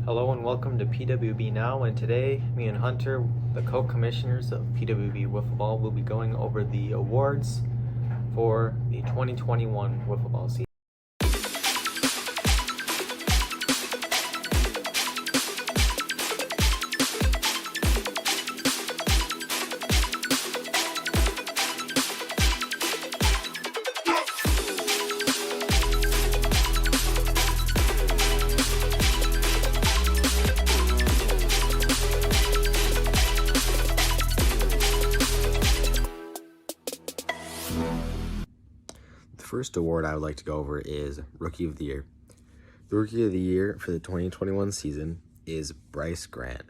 Hello and welcome to PWB Now, and today me and Hunter, the co-commissioners of PWB Wiffle Ball, will be going over the awards for the 2021 Wiffle Ball season. The first award I would like to go over is Rookie of the Year. The Rookie of the Year for the 2021 season is Bryce Grant.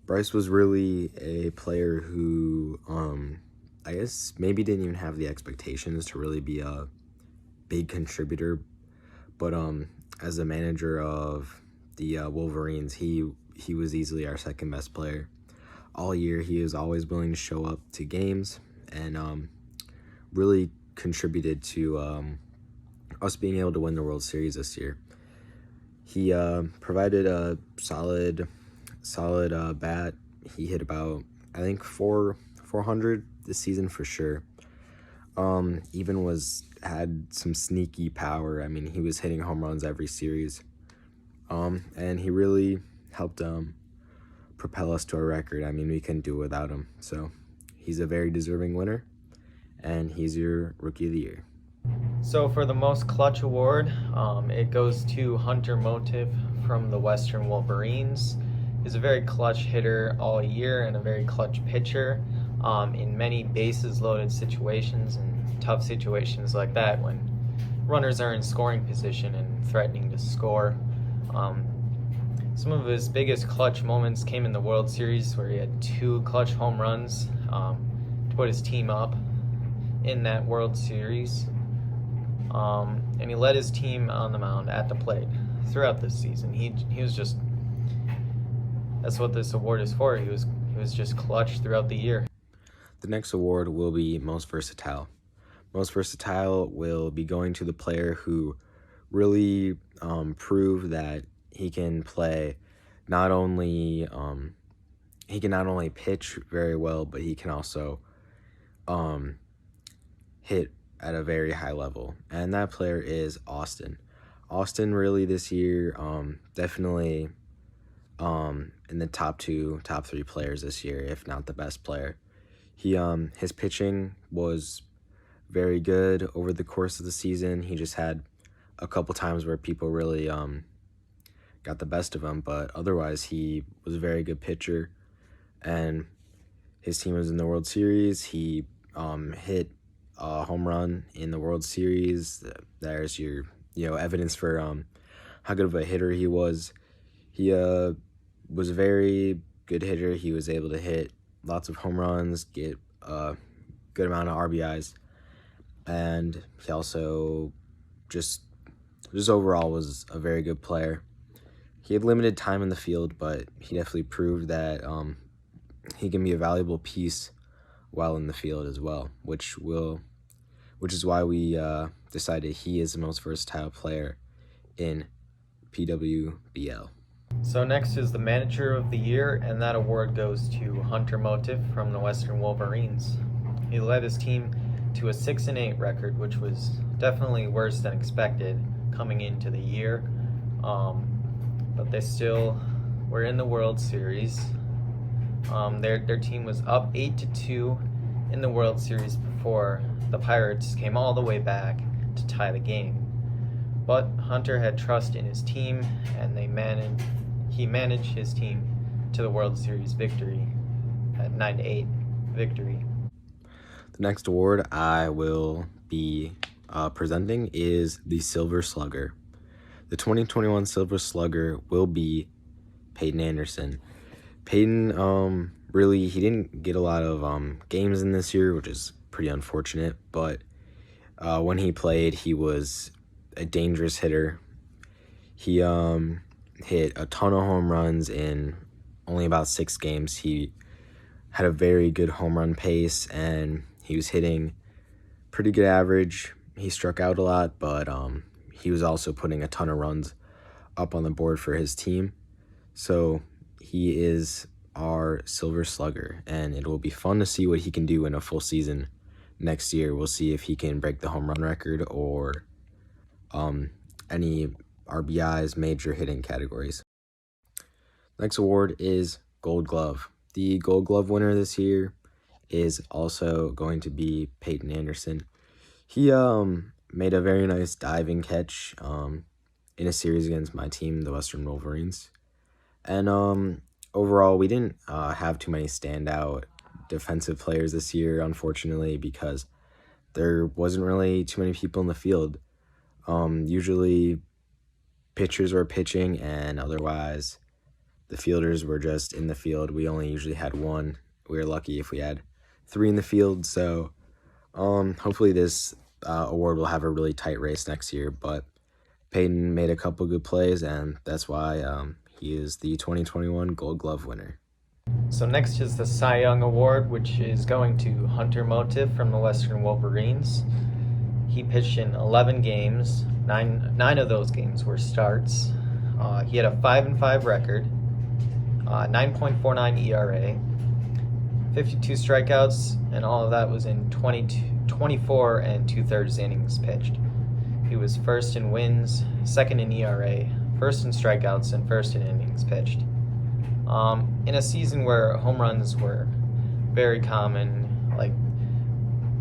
Bryce was really a player who, I guess maybe didn't even have the expectations to really be a big contributor, but as a manager of the Wolverines, he was easily our second best player. All year, he was always willing to show up to games and really contributed to us being able to win the World Series this year. He provided a solid bat. He hit about, I think, 400 this season for sure. Even had some sneaky power. I mean, he was hitting home runs every series. And he really helped propel us to a record. I mean, we couldn't do it without him. So he's a very deserving winner, and he's your Rookie of the Year. So for the most clutch award, it goes to Hunter Motive from the Western Wolverines. He's a very clutch hitter all year and a very clutch pitcher in many bases loaded situations and tough situations like that when runners are in scoring position and threatening to score. Some of his biggest clutch moments came in the World Series, where he had 2 clutch home runs to put his team up in that World Series. And he led his team on the mound at the plate throughout this season. He was just, that's what this award is for. He was just clutch throughout the year. The next award will be Most Versatile. Most Versatile will be going to the player who really proved that he can play not only pitch very well, but he can also hit at a very high level, and that player is Austin. Austin really this year definitely in the top 3 players this year, if not the best player. He his pitching was very good over the course of the season. He just had a couple times where people really got the best of him, but otherwise he was a very good pitcher, and his team was in the World Series. He hit a home run in the World Series. There's your evidence for how good of a hitter he was. He was a very good hitter. He was able to hit lots of home runs, get a good amount of RBIs, and he also just overall was a very good player. He had limited time in the field, but he definitely proved that he can be a valuable piece while in the field as well, which is why we decided he is the most versatile player in PWBL. So next is the Manager of the Year, and that award goes to Hunter Motive from the Western Wolverines. He led his team to a 6-8 record, which was definitely worse than expected coming into the year. But they still were in the World Series. Their team was up 8-2 in the World Series before the Pirates came all the way back to tie the game. But Hunter had trust in his team, and he managed his team to the World Series victory at 9-8 victory. The next award I will be presenting is the Silver Slugger. The 2021 Silver Slugger will be Peyton Anderson. Peyton, really, he didn't get a lot of games in this year, which is pretty unfortunate, but when he played, he was a dangerous hitter. He hit a ton of home runs in only about 6 games. He had a very good home run pace, and he was hitting pretty good average. He struck out a lot, but he was also putting a ton of runs up on the board for his team. So he is our Silver Slugger, and it will be fun to see what he can do in a full season next year. We'll see if he can break the home run record or any RBIs, major hitting categories. Next award is Gold Glove. The Gold Glove winner this year is also going to be Peyton Anderson. He made a very nice diving catch in a series against my team, the Western Wolverines. And overall, we didn't have too many standout defensive players this year, unfortunately, because there wasn't really too many people in the field. Usually, pitchers were pitching, and otherwise, the fielders were just in the field. We only usually had one. We were lucky if we had 3 in the field. So hopefully this award will have a really tight race next year. But Peyton made a couple good plays, and that's why he is the 2021 Gold Glove winner. So next is the Cy Young Award, which is going to Hunter Motive from the Western Wolverines. He pitched in 11 games. Nine of those games were starts. He had a 5-5 record, 9.49 ERA, 52 strikeouts, and all of that was in 24 and 2/3 innings pitched. He was first in wins, second in ERA, first in strikeouts, and first in innings pitched. In a season where home runs were very common, like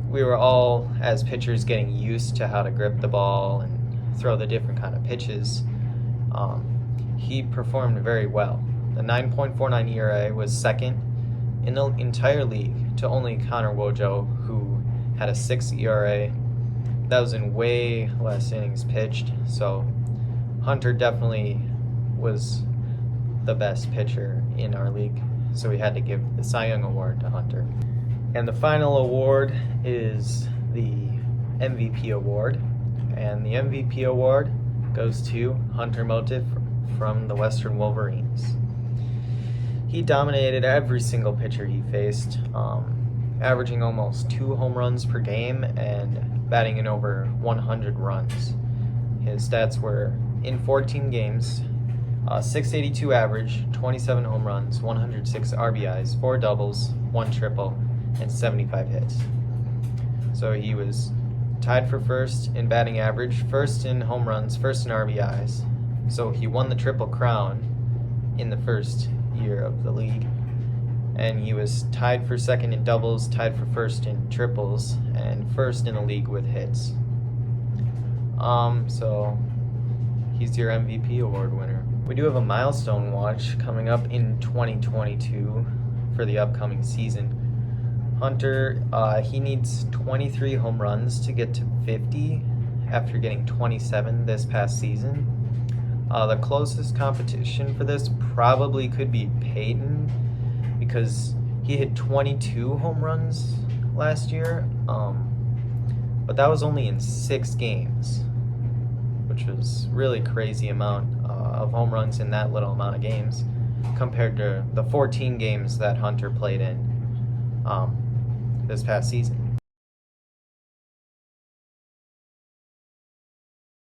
we were all as pitchers getting used to how to grip the ball and throw the different kind of pitches, he performed very well. The 9.49 ERA was second in the entire league to only Connor Wojo, who had a 6 ERA. That was in way less innings pitched, so Hunter definitely was the best pitcher in our league, so we had to give the Cy Young Award to Hunter. And the final award is the MVP Award, and the MVP Award goes to Hunter Motive from the Western Wolverines. He dominated every single pitcher he faced, averaging almost 2 home runs per game and batting in over 100 runs. His stats were in 14 games, 682 average, 27 home runs, 106 RBIs, 4 doubles, 1 triple, and 75 hits. So he was tied for first in batting average, first in home runs, first in RBIs. So he won the Triple Crown in the first year of the league. And he was tied for second in doubles, tied for first in triples, and first in the league with hits. So he's your MVP award winner. We do have a milestone watch coming up in 2022 for the upcoming season. Hunter, he needs 23 home runs to get to 50 after getting 27 this past season. The closest competition for this probably could be Peyton, because he hit 22 home runs last year, but that was only in 6 games, which was really crazy amount of home runs in that little amount of games compared to the 14 games that Hunter played in this past season.